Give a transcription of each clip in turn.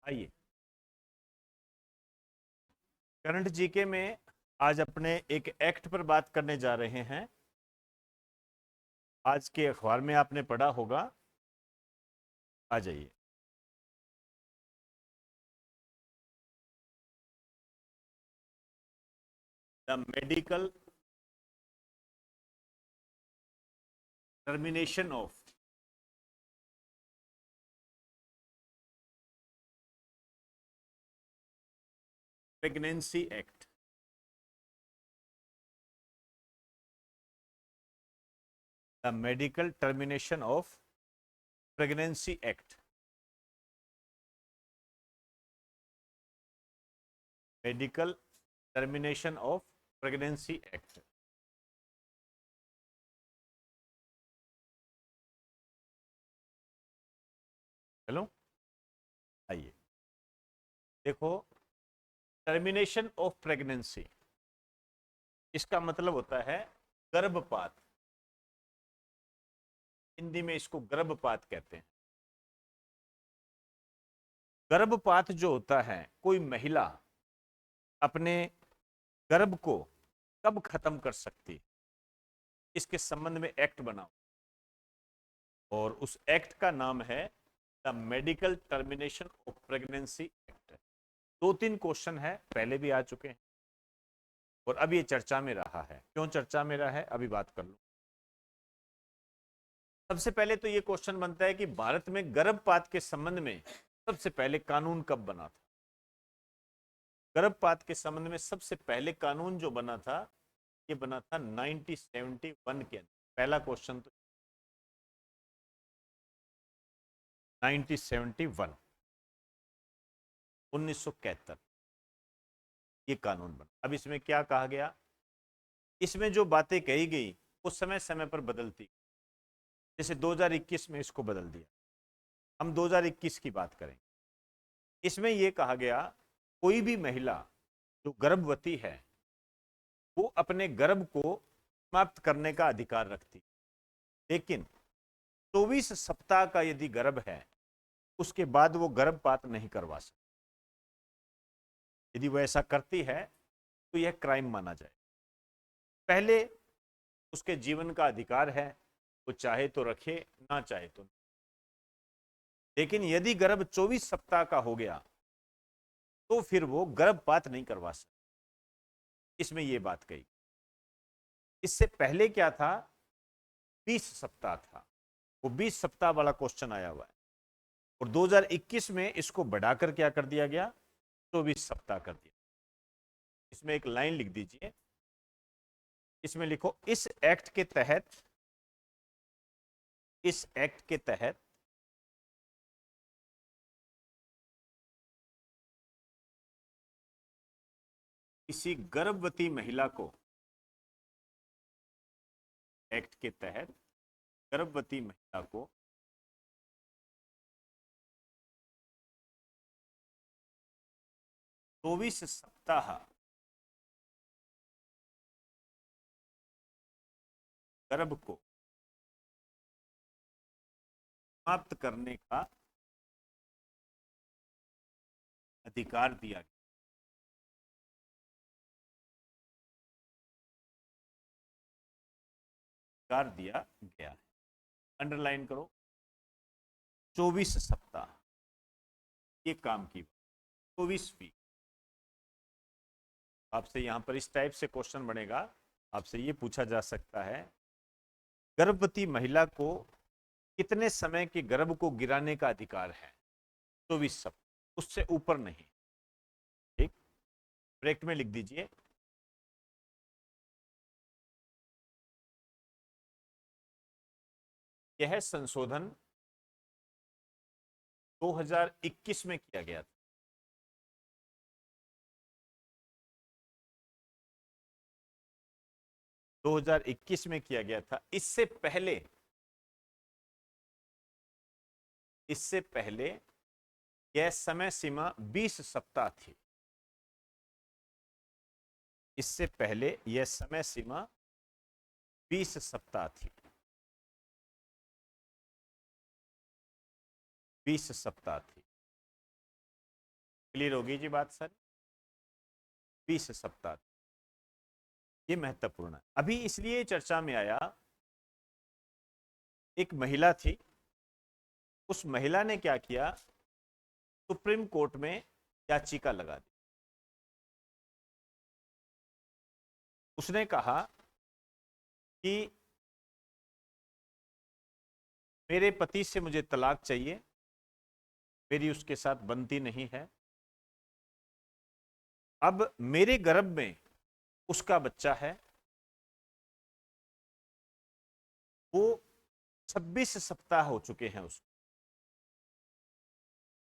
आइए, current GK में आज अपने एक एक्ट पर बात करने जा रहे हैं। आज के अखबार में आपने पढ़ा होगा। आ जाइए। The medical termination of pregnancy act. The medical termination of pregnancy act. Medical termination of pregnancy act. चलो आइए, देखो, टर्मिनेशन ऑफ प्रेगनेंसी, इसका मतलब होता है गर्भपात। हिंदी में इसको गर्भपात कहते हैं। गर्भपात जो होता है, कोई महिला अपने गर्भ को कब खत्म कर सकती है, इसके संबंध में एक्ट बना और उस एक्ट का नाम है the medical termination of pregnancy act. 2-3 question है, पहले भी आ चुके हैं और अब ये चर्चा में रहा है। क्यों चर्चा में रहा है, अभी बात कर लो। सबसे पहले तो ये क्वेश्चन बनता है कि भारत में गर्भपात के संबंध में सबसे पहले कानून कब बना था। गर्भपात के संबंध में सबसे पहले कानून जो बना था, ये बना था 1971 के अंदर। पहला क्वेश्चन तो 1971, 1971 ये कानून बना। अब इसमें क्या कहा गया, इसमें जो बातें कही गई वो समय समय पर बदलती। जैसे 2021 में इसको बदल दिया। हम 2021 की बात करें। इसमें यह कहा गया, कोई भी महिला जो गर्भवती है वो अपने गर्भ को समाप्त करने का अधिकार रखती, लेकिन 24 सप्ताह का यदि गर्भ है उसके बाद वो गर्भपात नहीं करवा सकती। यदि वो ऐसा करती है तो यह क्राइम माना जाए। पहले उसके जीवन का अधिकार है, वो चाहे तो रखे, ना चाहे तो नहीं। लेकिन यदि गर्भ 24 सप्ताह का हो गया तो फिर वो गर्भपात नहीं करवा सकती। इसमें यह बात कही। इससे पहले क्या था, 20 सप्ताह था। वो 20 सप्ताह वाला क्वेश्चन आया हुआ है और 2021 में इसको बढ़ाकर क्या कर दिया गया, 24 सप्ताह कर दिया। इसमें एक लाइन लिख दीजिए, इसमें लिखो, इस एक्ट के तहत, इस एक्ट के तहत किसी गर्भवती महिला को, एक्ट के तहत गर्भवती महिला को 24 सप्ताह गर्भ को समाप्त करने का अधिकार दिया गया। अधिकार दिया गया है। अंडरलाइन करो, 24 सप्ताह ये काम की, 24वीं। आपसे यहां पर इस टाइप से क्वेश्चन बनेगा, आपसे ये पूछा जा सकता है, गर्भवती महिला को कितने समय के गर्भ को गिराने का अधिकार है, 24 सप्ताह, उससे ऊपर नहीं। ठीक, ब्रैकेट में लिख दीजिए, यह संशोधन 2021 में किया गया था। 2021 में किया गया था। इससे पहले यह समय सीमा 20 सप्ताह थी। इससे पहले यह समय सीमा 20 सप्ताह थी। 20 सप्ताह थी। क्लियर होगी जी बात सर? 20 सप्ताह, ये महत्वपूर्ण है। अभी इसलिए चर्चा में आया, एक महिला थी, उस महिला ने क्या किया, सुप्रीम कोर्ट में याचिका लगा दी। उसने कहा कि मेरे पति से मुझे तलाक चाहिए, मेरी उसके साथ बनती नहीं है, अब मेरे गर्भ में उसका बच्चा है, वो 26 सप्ताह हो चुके हैं उसको,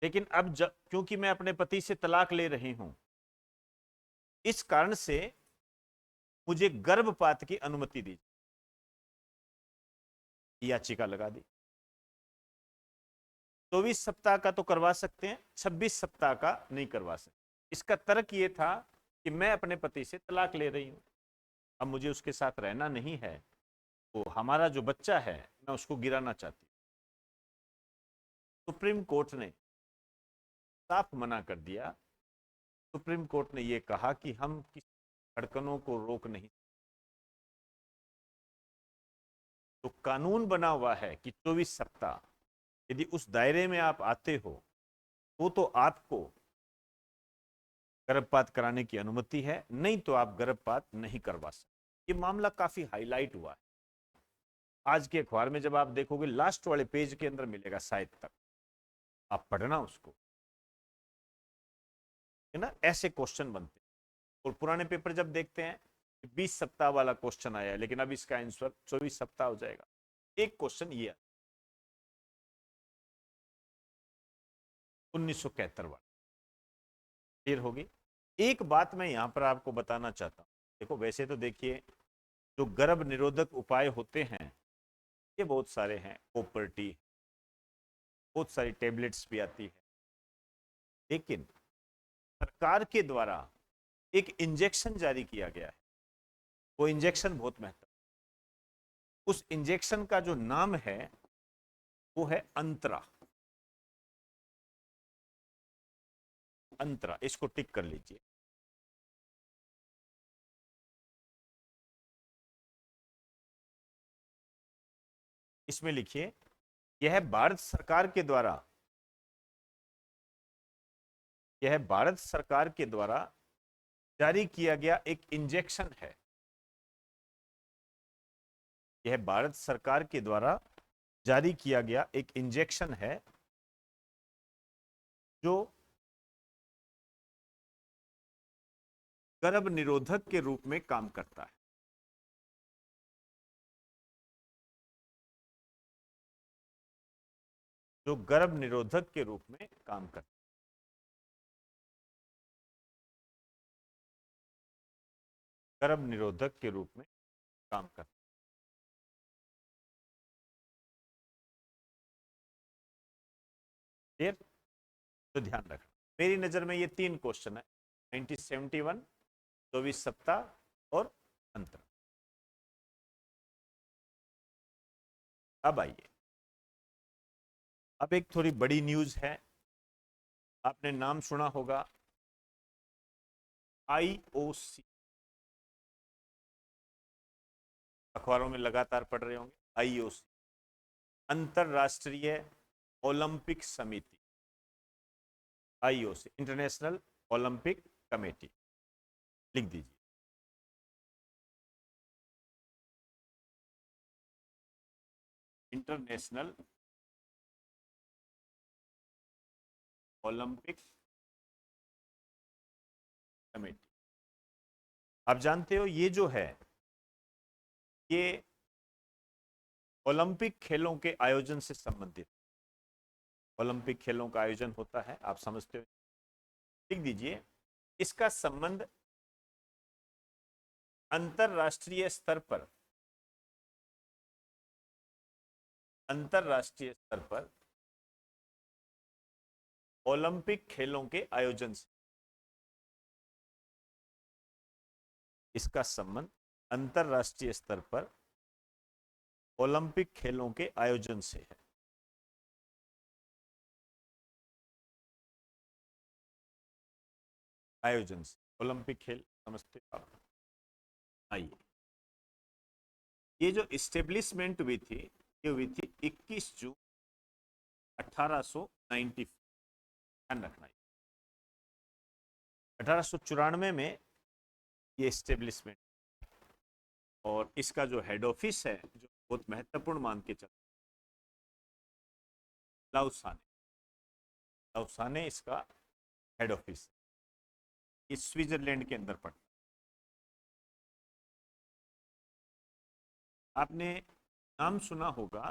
लेकिन अब क्योंकि मैं अपने पति से तलाक ले रही हूं, इस कारण से मुझे गर्भपात की अनुमति दी। याचिका लगा दी। 24 सप्ताह का तो करवा सकते हैं, 26 सप्ताह का नहीं करवा सकते। इसका तर्क ये था कि मैं अपने पति से तलाक ले रही हूं, अब मुझे उसके साथ रहना नहीं है, तो हमारा जो बच्चा है मैं उसको गिराना चाहती हूं। सुप्रीम कोर्ट ने साफ मना कर दिया। सुप्रीम कोर्ट ने यह कहा कि हम किसी धड़कनों को रोक नहीं, तो कानून बना हुआ है कि 24 सप्ताह, यदि उस दायरे में आप आते हो तो आपको गर्भपात कराने की अनुमति है, नहीं तो आप गर्भपात नहीं करवा सकते। ये मामला काफी हाईलाइट हुआ है। आज के अखबार में जब आप देखोगे, लास्ट वाले पेज के अंदर मिलेगा शायद तक, आप पढ़ना उसको, है ना। ऐसे क्वेश्चन बनते हैं। और पुराने पेपर जब देखते हैं, 20 सप्ताह वाला क्वेश्चन आया है, लेकिन अब इसका आंसर 24 सप्ताह हो जाएगा। एक क्वेश्चन ये 1971 वाला क्लियर होगी। एक बात मैं यहां पर आपको बताना चाहता हूं, देखो वैसे तो देखिए, जो गर्भ निरोधक उपाय होते हैं ये बहुत सारे हैं, कोपर्टी, बहुत सारी टेबलेट्स भी आती है, लेकिन सरकार के द्वारा एक इंजेक्शन जारी किया गया है, वो इंजेक्शन बहुत महत्वपूर्ण। उस इंजेक्शन का जो नाम है वो है अंतरा। अंतरा, इसको टिक कर लीजिए। इसमें लिखिए, यह भारत सरकार के द्वारा, यह भारत सरकार के द्वारा जारी किया गया एक इंजेक्शन है। यह भारत सरकार के द्वारा जारी किया गया एक इंजेक्शन है जो गर्भ निरोधक के रूप में काम करता है। जो गर्भ निरोधक के रूप में काम करता है। गर्भ निरोधक के रूप में काम करता है। क्लियर? तो ध्यान रखना, मेरी नजर में ये 3 क्वेश्चन है, 1971, 24 सप्ताह और अंतर। अब आइए, अब एक थोड़ी बड़ी न्यूज है, आपने नाम सुना होगा, आईओसी, अखबारों में लगातार पढ़ रहे होंगे, आईओसी, अंतरराष्ट्रीय ओलंपिक समिति, आईओसी, इंटरनेशनल ओलंपिक कमेटी, लिख दीजिए। International Olympic committee. आप जानते हो ये जो है, ये ओलंपिक खेलों के आयोजन से संबंधित, ओलंपिक खेलों का आयोजन होता है, आप समझते हो, लिख दीजिए। इसका संबंध अंतरराष्ट्रीय स्तर पर, अंतरराष्ट्रीय स्तर पर ओलंपिक खेलों के आयोजन से, इसका संबंध अंतरराष्ट्रीय स्तर पर ओलंपिक खेलों के आयोजन से है। आयोजन से, ओलंपिक खेल समझते आप। आइए, ये जो इस्टेब्लिशमेंट हुई थी, ये हुई थी 21 जून 1890, ध्यान रखना। 1894 में ये इस्टेब्लिशमेंट, और इसका जो हेड ऑफिस है, जो बहुत महत्वपूर्ण मान के चलते, लाउसाने, लाउसाने इसका हेड ऑफिस, ये स्विट्जरलैंड के अंदर पड़ता है। आपने नाम सुना होगा,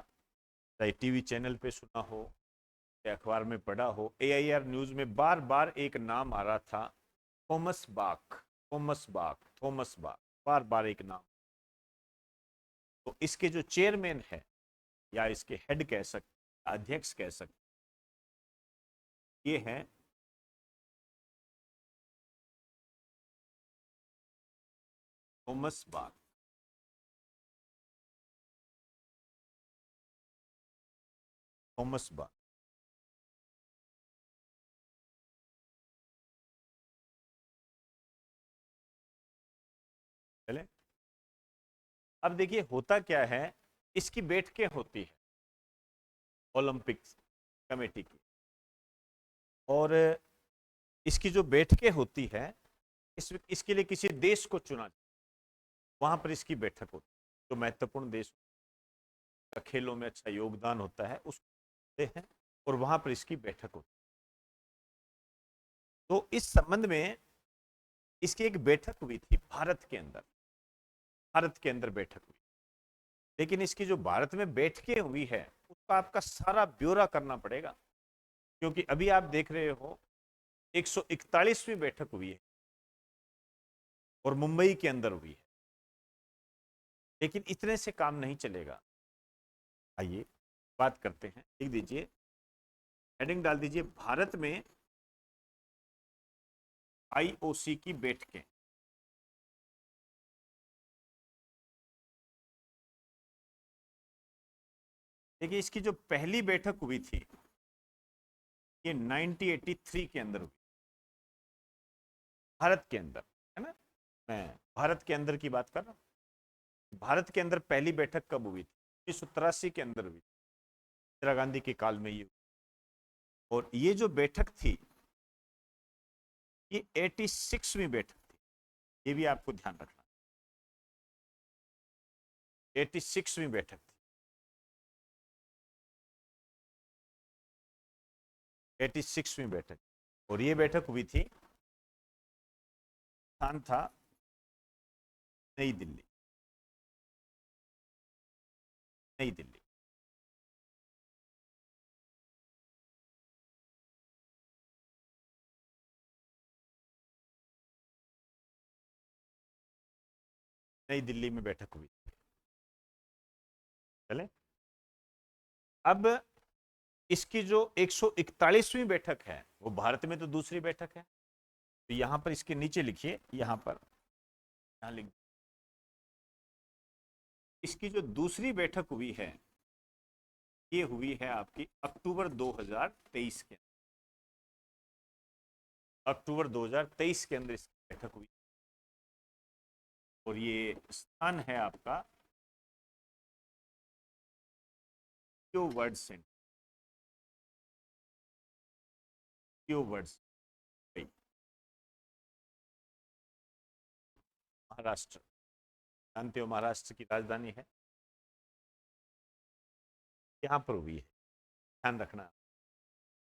चाहे टीवी चैनल पे सुना हो या अखबार में पढ़ा हो, एआईआर न्यूज में बार बार एक नाम आ रहा था, Thomas Bach, Thomas Bach, Thomas Bach, बार बार एक नाम। तो इसके जो चेयरमैन है, या इसके हेड कह सकते, अध्यक्ष कह सकते, ये हैं थॉमस बाक। थॉमस बाक, चले। अब देखिए होता क्या है, इसकी बैठकें होती है ओलंपिक कमेटी की, और इसकी जो बैठकें होती है, इसके लिए किसी देश को चुना, वहां पर इसकी बैठक होती है। जो महत्वपूर्ण देश का खेलों में अच्छा योगदान होता है उसको हैं, और वहां पर इसकी बैठक होती है। तो इस संबंध में इसकी एक बैठक हुई थी भारत के अंदर, भारत के अंदर बैठक हुई। लेकिन इसकी जो भारत में बैठकें हुई है, उसका आपका सारा ब्यौरा करना पड़ेगा, क्योंकि अभी आप देख रहे हो 141वीं बैठक हुई है, और मुंबई के अंदर हुई है। लेकिन इतने से काम नहीं चलेगा। आइए बात करते हैं, लिख दीजिए, हेडिंग डाल दीजिए, भारत में आईओसी की बैठकें। देखिए, इसकी जो पहली बैठक हुई थी, ये 1983 के अंदर हुई, भारत के अंदर, है ना। मैं भारत के अंदर की बात कर रहा हूँ। भारत के अंदर पहली बैठक कब हुई थी? 1983 के अंदर हुई, इंदिरा गांधी के काल में ये। और ये जो बैठक थी, ये 86वीं बैठक थी, ये भी आपको ध्यान रखना। 86वीं बैठक थी, 86वीं बैठक। और ये बैठक हुई थी, स्थान था नई दिल्ली, नई दिल्ली। नई दिल्ली में बैठक हुई। चले, अब इसकी जो 141वीं बैठक है, वो भारत में तो दूसरी बैठक है। तो यहां पर इसके नीचे लिखिए, यहां पर, यहां लिख, इसकी जो दूसरी बैठक हुई है, ये हुई है आपकी अक्टूबर 2023 के, अक्टूबर 2023 के अंदर इसकी बैठक हुई। और ये स्थान है आपका वर्ड सेंटर, वर्ड्स, महाराष्ट्र, जानते हो महाराष्ट्र की राजधानी है, यहां पर हुई है, ध्यान रखना।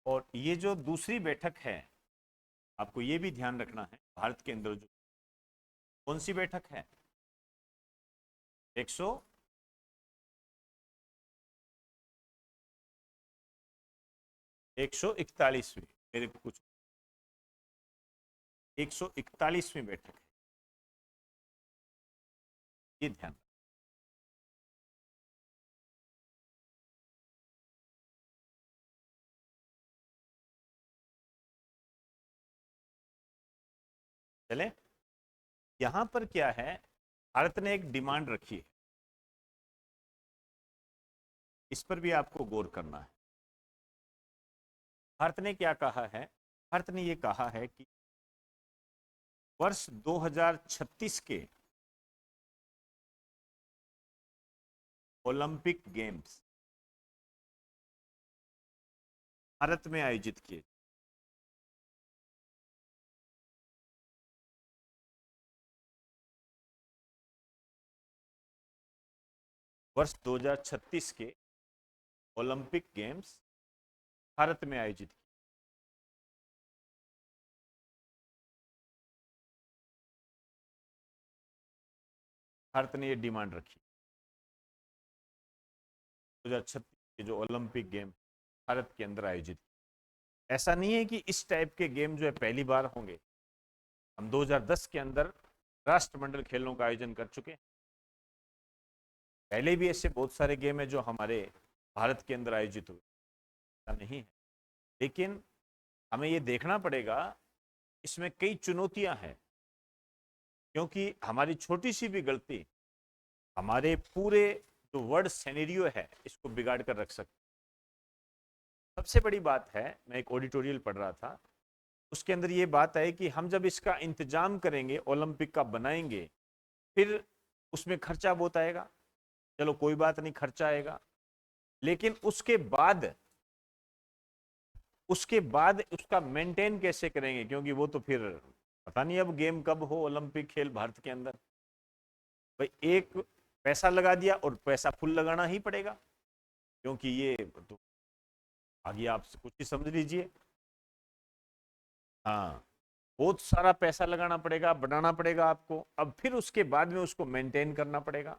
और ये जो दूसरी बैठक है, आपको ये भी ध्यान रखना है, भारत के अंदर जो कौन सी बैठक है, 100 141वीं, मेरे को कुछ 141वीं बैठक है, ये ध्यान। चले, यहां पर क्या है, भारत ने एक डिमांड रखी है, इस पर भी आपको गौर करना है। भारत ने क्या कहा है, भारत ने ये कहा है कि वर्ष 2036 के ओलंपिक गेम्स भारत में आयोजित किए। वर्ष 2036 के ओलंपिक गेम्स भारत में आयोजित किए। भारत ने ये डिमांड रखी 2036 के जो ओलंपिक गेम भारत के अंदर आयोजित। ऐसा नहीं है कि इस टाइप के गेम जो है पहली बार होंगे। हम 2010 के अंदर राष्ट्रमंडल खेलों का आयोजन कर चुके हैं। पहले भी ऐसे बहुत सारे गेम है जो हमारे भारत के अंदर आयोजित हुए, ऐसा नहीं है। लेकिन हमें ये देखना पड़ेगा, इसमें कई चुनौतियां हैं, क्योंकि हमारी छोटी सी भी गलती हमारे पूरे जो वर्ल्ड सिनेरियो है इसको बिगाड़ कर रख सकती। सबसे बड़ी बात है, मैं एक ऑडिटोरियल पढ़ रहा था, उसके अंदर ये बात है कि हम जब इसका इंतजाम करेंगे, ओलंपिक का बनाएंगे, फिर उसमें खर्चा बहुत आएगा। चलो कोई बात नहीं, खर्चा आएगा, लेकिन उसके बाद उसका मेंटेन कैसे करेंगे, क्योंकि वो तो फिर पता नहीं अब गेम कब हो, ओलंपिक खेल भारत के अंदर। भाई एक पैसा लगा दिया और पैसा फुल लगाना ही पड़ेगा, क्योंकि ये तो आगे आप कुछ ही समझ लीजिए। हाँ, बहुत सारा पैसा लगाना पड़ेगा, बनाना पड़ेगा आपको, अब फिर उसके बाद में उसको मेंटेन करना पड़ेगा।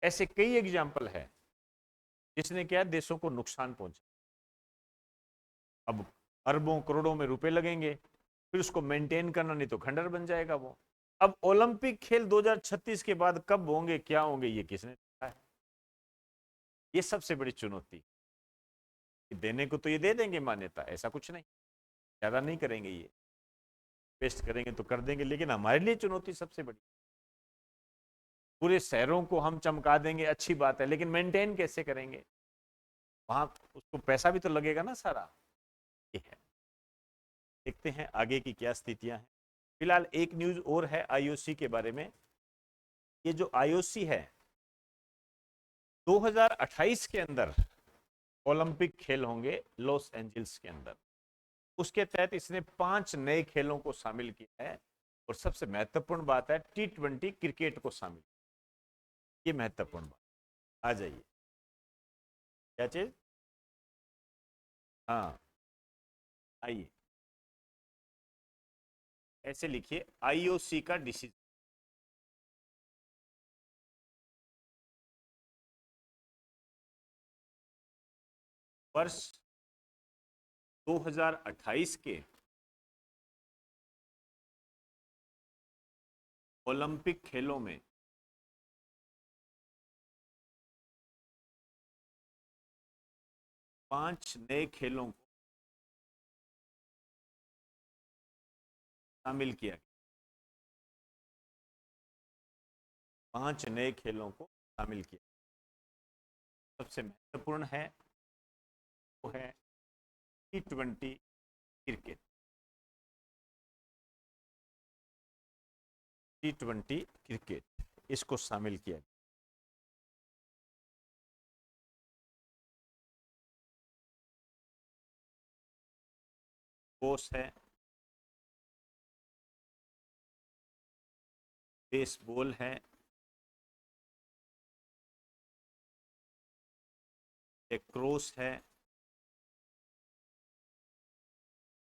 ऐसे कई एग्जाम्पल है जिसने क्या देशों को नुकसान पहुंचा। अब अरबों करोड़ों में रुपए लगेंगे, फिर उसको मेंटेन करना, नहीं तो खंडर बन जाएगा वो। अब ओलंपिक खेल 2036 के बाद कब होंगे, क्या होंगे, ये किसने देखा है? ये सबसे बड़ी चुनौती। देने को तो ये दे देंगे मान्यता, ऐसा कुछ नहीं, ज्यादा नहीं करेंगे, ये पेस्ट करेंगे तो कर देंगे, लेकिन हमारे लिए चुनौती सबसे बड़ी। पूरे शहरों को हम चमका देंगे, अच्छी बात है, लेकिन मेंटेन कैसे करेंगे? वहां उसको पैसा भी तो लगेगा ना सारा। ये है, देखते हैं आगे की क्या स्थितियां हैं। फिलहाल एक न्यूज और है आईओसी के बारे में। ये जो आईओसी है, 2028 के अंदर ओलंपिक खेल होंगे लॉस एंजल्स के अंदर। उसके तहत इसने 5 नए खेलों को शामिल किया है, और सबसे महत्वपूर्ण बात है T20 क्रिकेट को शामिल। ये महत्वपूर्ण बात। आ जाइए, क्या चीज? हाँ, आइए, ऐसे लिखिए आईओसी का डिसीजन। वर्ष 2028 के ओलंपिक खेलों में 5 नए खेलों को शामिल किया गया। 5 नए खेलों को शामिल किया। सबसे महत्वपूर्ण है वो है T20 क्रिकेट। T20 क्रिकेट इसको शामिल किया गया। स्क्वॉश है, बेसबॉल है, एक्रोस है,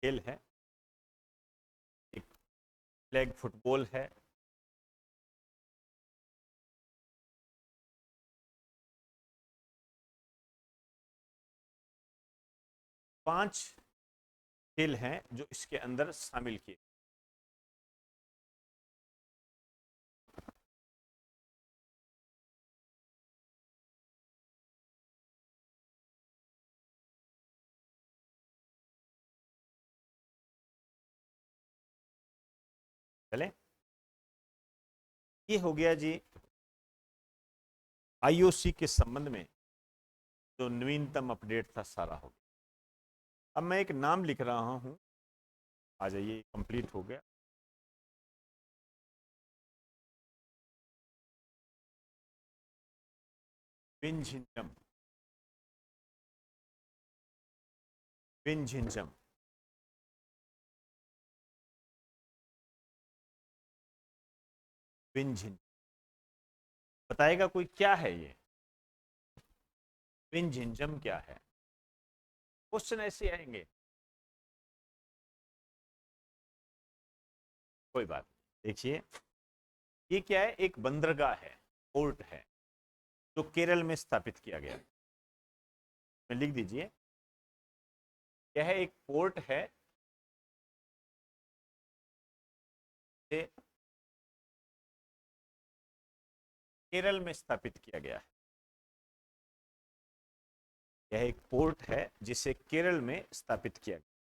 खेल है, एक फ्लैग फुटबॉल है, पांच खेल हैं जो इसके अंदर शामिल किए। चले, ये हो गया जी आईओसी के संबंध में जो नवीनतम अपडेट था सारा हो गया। अब मैं एक नाम लिख रहा हूं, आ जाइए, कंप्लीट हो गया। विंझिंजम, विंझिंजम, विंझिंजम। बताएगा कोई क्या है ये? विंझिंजम क्या है? क्वेश्चन ऐसे आएंगे, कोई बात नहीं। देखिए, ये क्या है? एक बंदरगाह है, पोर्ट है, जो केरल में स्थापित किया गया। में लिख दीजिए, यह एक पोर्ट है, केरल में स्थापित किया गया है। यह एक पोर्ट है जिसे केरल में स्थापित किया गया।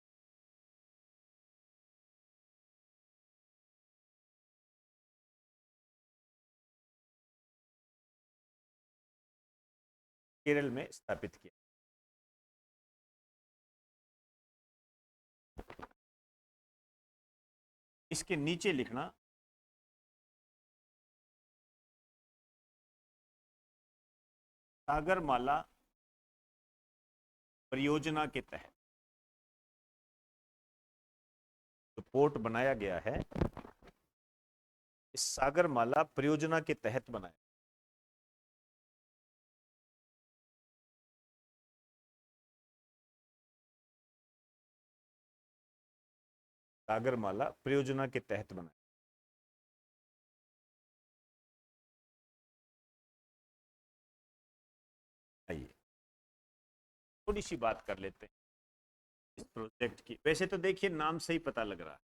केरल में स्थापित किया। इसके नीचे लिखना, सागरमाला परियोजना के तहत जो पोर्ट बनाया गया है, इस सागरमाला परियोजना के तहत बनाया। सागरमाला परियोजना के तहत बनाया। आइए थोड़ी सी बात कर लेते हैं इस प्रोजेक्ट की। वैसे तो देखिए, नाम से ही पता लग रहा है,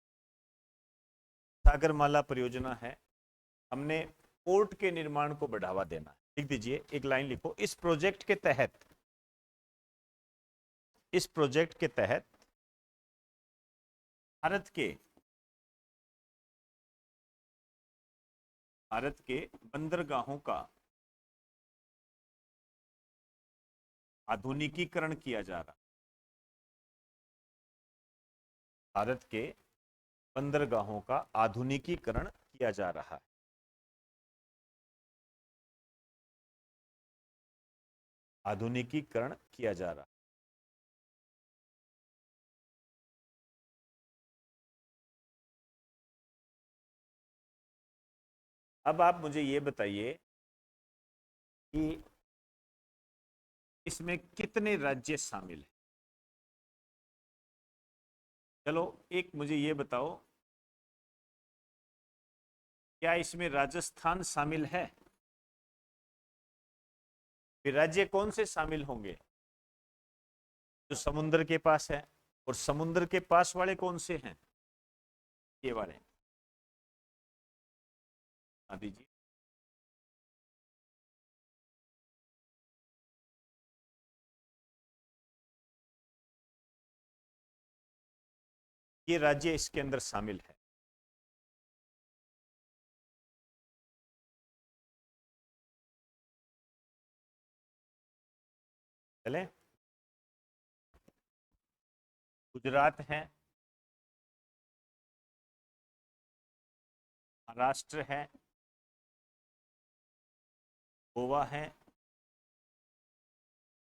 सागरमाला परियोजना है। हमने पोर्ट के निर्माण को बढ़ावा देना है। लिख दीजिए, एक लाइन लिखो, इस प्रोजेक्ट के तहत, इस प्रोजेक्ट के तहत भारत के बंदरगाहों का आधुनिकीकरण किया जा रहा। भारत के बंदरगाहों का आधुनिकीकरण किया जा रहा है। आधुनिकीकरण किया जा रहा है। अब आप मुझे ये बताइए कि इसमें कितने राज्य शामिल हैं? चलो, एक मुझे ये बताओ, क्या इसमें राजस्थान शामिल है? फिर राज्य कौन से शामिल होंगे? जो समुद्र के पास है। और समुद्र के पास वाले कौन से हैं? ये वाले। हाँ दीजिए। ये राज्य इसके अंदर शामिल है। चले, गुजरात है, महाराष्ट्र है, गोवा है,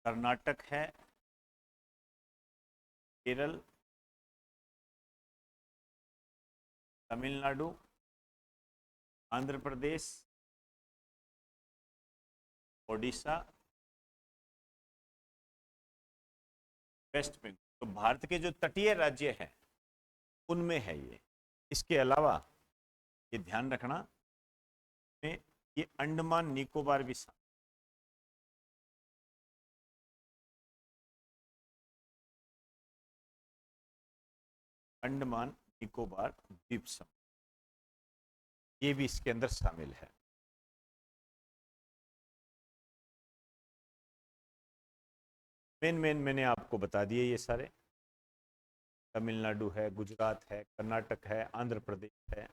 कर्नाटक है, केरल, तमिलनाडु, आंध्र प्रदेश, ओडिशा, वेस्ट बंगाल। तो भारत के जो तटीय राज्य हैं उनमें है ये। इसके अलावा ये ध्यान रखना, में ये अंडमान निकोबार भी शामिल। अंडमान निकोबार द्वीप समूह, ये भी इसके अंदर शामिल है। मेन मेन मैंने आपको बता दिए ये सारे। तमिलनाडु है, गुजरात है, कर्नाटक है, आंध्र प्रदेश है।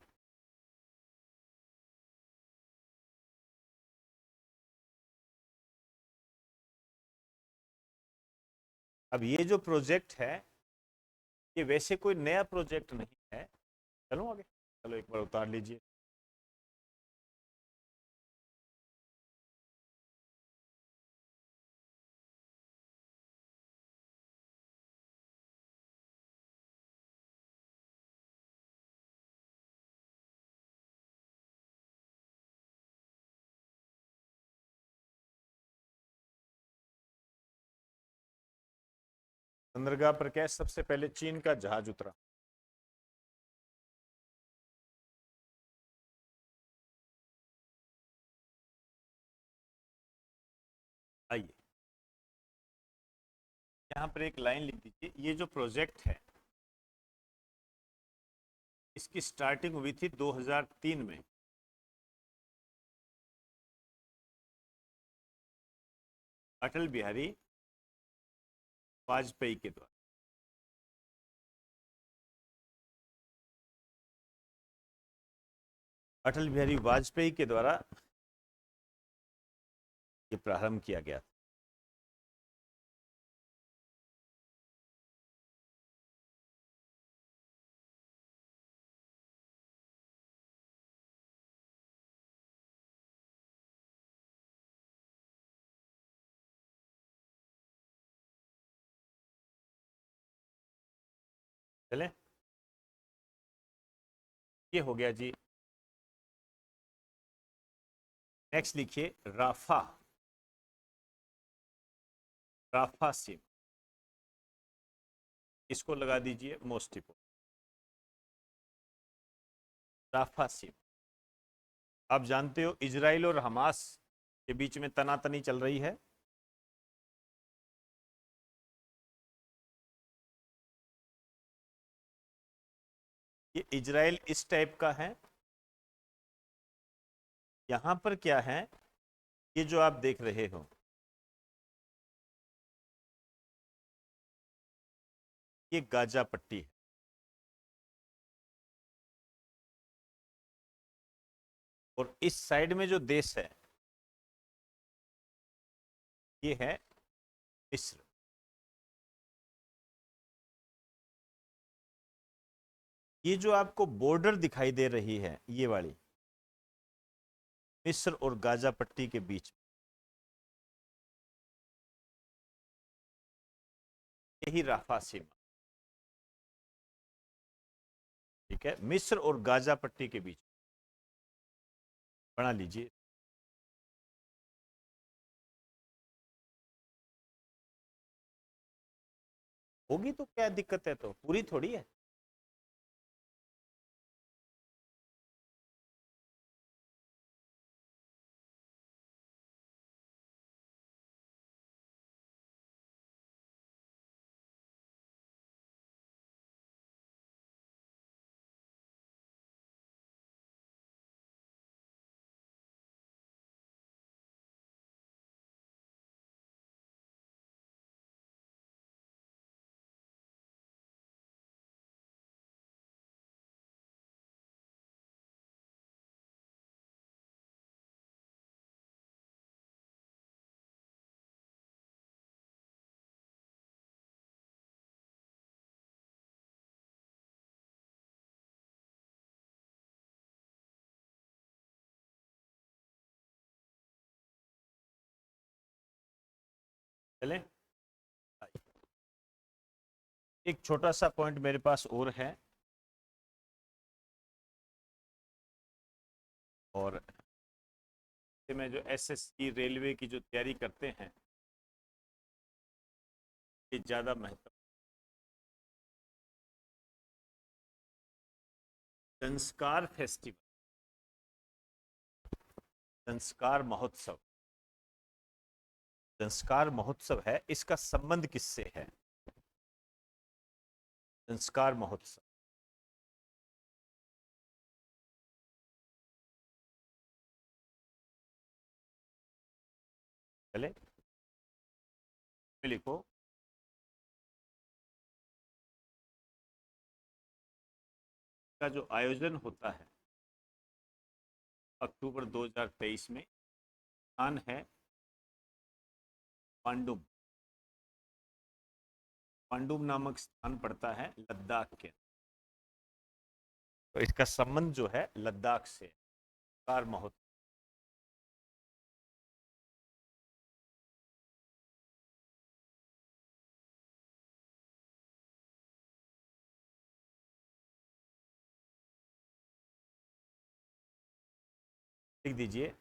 अब ये जो प्रोजेक्ट है, ये वैसे कोई नया प्रोजेक्ट नहीं है। चलो आगे, चलो एक बार उतार लीजिए। बंदरगाह पर क्या सबसे पहले चीन का जहाज उतरा। आइए यहाँ पर एक लाइन लिख दीजिए, ये जो प्रोजेक्ट है इसकी स्टार्टिंग हुई थी 2003 में। अटल बिहारी वाजपेयी के द्वारा। अटल बिहारी वाजपेयी के द्वारा ये प्रारंभ किया गया था। चले, ये हो गया जी। नेक्स्ट लिखिए राफा। राफा सीमा, इसको लगा दीजिए मोस्ट इंपोर्टेंट। राफा सीमा, आप जानते हो इजराइल और हमास के बीच में तनातनी चल रही है। ये इजराइल इस टाइप का है। यहां पर क्या है, ये जो आप देख रहे हो ये गाजा पट्टी है। और इस साइड में जो देश है ये है मिस्र। ये जो आपको बॉर्डर दिखाई दे रही है ये वाली, मिस्र और गाजा पट्टी के बीच, यही राफा सीमा। ठीक है, मिस्र और गाजा पट्टी के बीच बना लीजिए। होगी तो क्या दिक्कत है, तो पूरी थोड़ी है। चले, एक छोटा सा पॉइंट मेरे पास और है, और में जो एसएससी रेलवे की जो तैयारी करते हैं ये ज्यादा महत्व। संस्कार फेस्टिवल, संस्कार महोत्सव, संस्कार महोत्सव है, इसका संबंध किससे है? संस्कार महोत्सव, चले लिखो का जो आयोजन होता है अक्टूबर 2023 में, स्थान है पांडुम। पांडुम नामक स्थान पड़ता है लद्दाख के, तो इसका संबंध जो है लद्दाख से। संस्कार महोत्सव लिख दीजिए।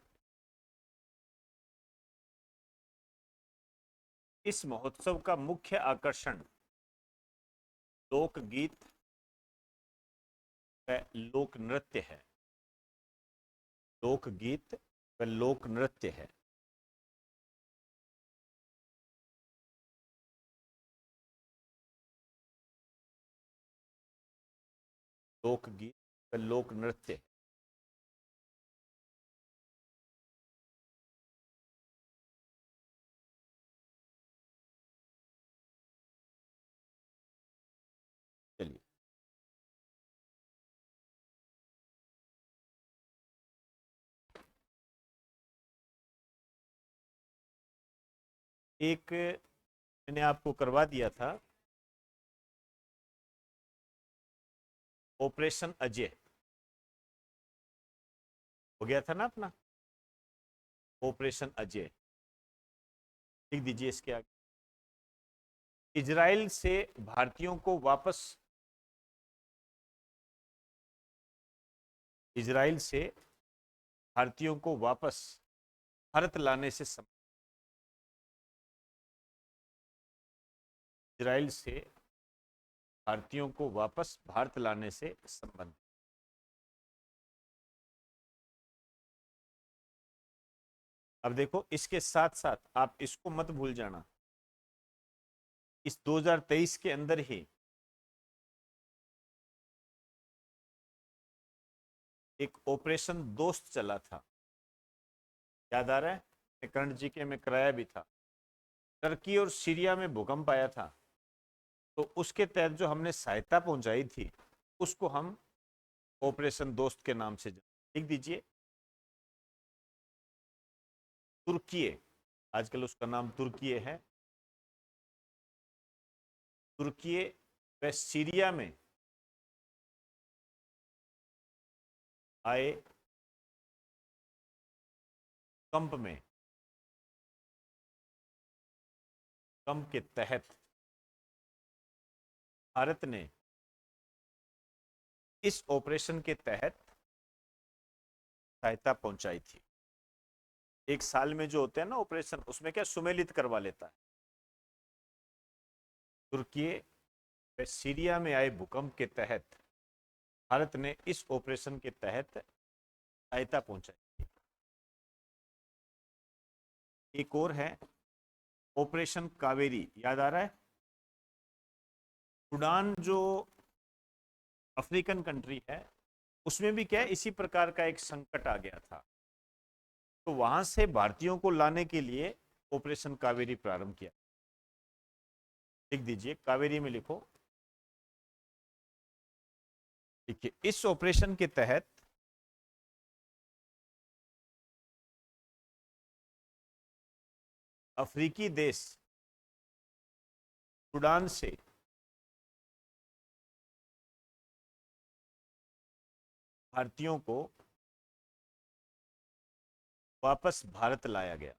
इस महोत्सव का मुख्य आकर्षण लोकगीत व लोक नृत्य है। लोकगीत व लोक नृत्य है। लोकगीत व लोक नृत्य है। चलिए, एक मैंने आपको करवा दिया था, ऑपरेशन अजय हो गया था ना अपना, ऑपरेशन अजय। लिख दीजिए इसके आगे। इजराइल से भारतीयों को वापस, इजराइल से भारतीयों को वापस भारत लाने से इजराइल से भारतीयों को वापस भारत लाने से संबंधित। अब देखो, इसके साथ साथ आप इसको मत भूल जाना, इस 2023 के अंदर ही एक ऑपरेशन दोस्त चला था, याद आ रहा है? करंट जीके में कराया भी था। टर्की और सीरिया में भूकंप आया था, तो उसके तहत जो हमने सहायता पहुंचाई थी उसको हम ऑपरेशन दोस्त के नाम से लिख दीजिए। तुर्की, आजकल उसका नाम तुर्की है। तुर्की व सीरिया में आए कंप में, कंप के तहत भारत ने इस ऑपरेशन के तहत सहायता पहुंचाई थी। एक साल में जो होते हैं ना ऑपरेशन, उसमें क्या सुमेलित करवा लेता है। तुर्की व सीरिया में आए भूकंप के तहत भारत ने इस ऑपरेशन के तहत सहायता पहुंचाई। एक और है ऑपरेशन कावेरी, याद आ रहा है? सूडान जो अफ्रीकन कंट्री है, उसमें भी क्या है, इसी प्रकार का एक संकट आ गया था, तो वहां से भारतीयों को लाने के लिए ऑपरेशन कावेरी प्रारंभ किया। लिख दीजिए, कावेरी में लिखो। देखिए, इस ऑपरेशन के तहत अफ्रीकी देश सूडान से भारतीयों को वापस भारत लाया गया।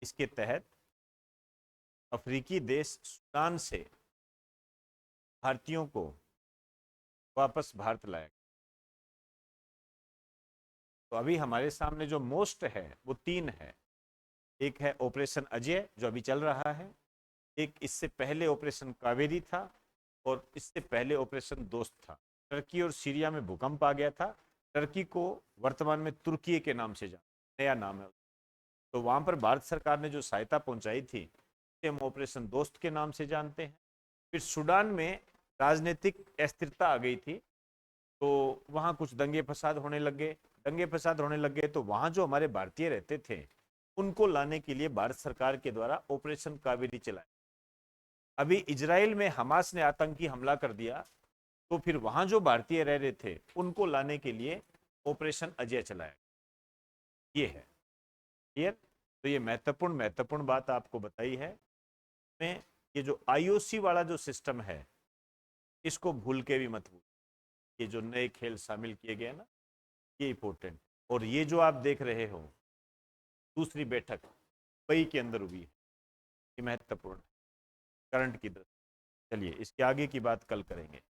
इसके तहत अफ्रीकी देश सूडान से भारतीयों को वापस भारत लाया गया। तो अभी हमारे सामने जो मोस्ट है वो तीन है। एक है ऑपरेशन अजय जो अभी चल रहा है, एक इससे पहले ऑपरेशन कावेरी था, और इससे पहले ऑपरेशन दोस्त था। टर्की और सीरिया में भूकंप आ गया था। टर्की को वर्तमान में तुर्की के नाम से जाना, नया नाम है। तो वहां पर भारत सरकार ने जो सहायता पहुंचाई थी उसे हम ऑपरेशन दोस्त के नाम से जानते हैं। फिर सूडान में राजनीतिक अस्थिरता आ गई थी, तो वहां कुछ दंगे फसाद होने लग गए। दंगे फसाद होने लग गए तो वहां जो हमारे भारतीय रहते थे उनको लाने के लिए भारत सरकार के द्वारा ऑपरेशन कावेरी चलाया। अभी इजराइल में हमास ने आतंकी हमला कर दिया, तो फिर वहां जो भारतीय रह रहे थे उनको लाने के लिए ऑपरेशन अजय चलाया। ये है क्लियर? तो ये महत्वपूर्ण महत्वपूर्ण बात आपको बताई है। मैं ये जो आईओसी वाला जो सिस्टम है इसको भूल के भी मत भूल। ये जो नए खेल शामिल किए गए ना, ये इंपॉर्टेंट। और ये जो आप देख रहे हो दूसरी बैठक मई के अंदर हुई है, ये महत्वपूर्ण करंट की दृष्टि। चलिए, इसके आगे की बात कल करेंगे।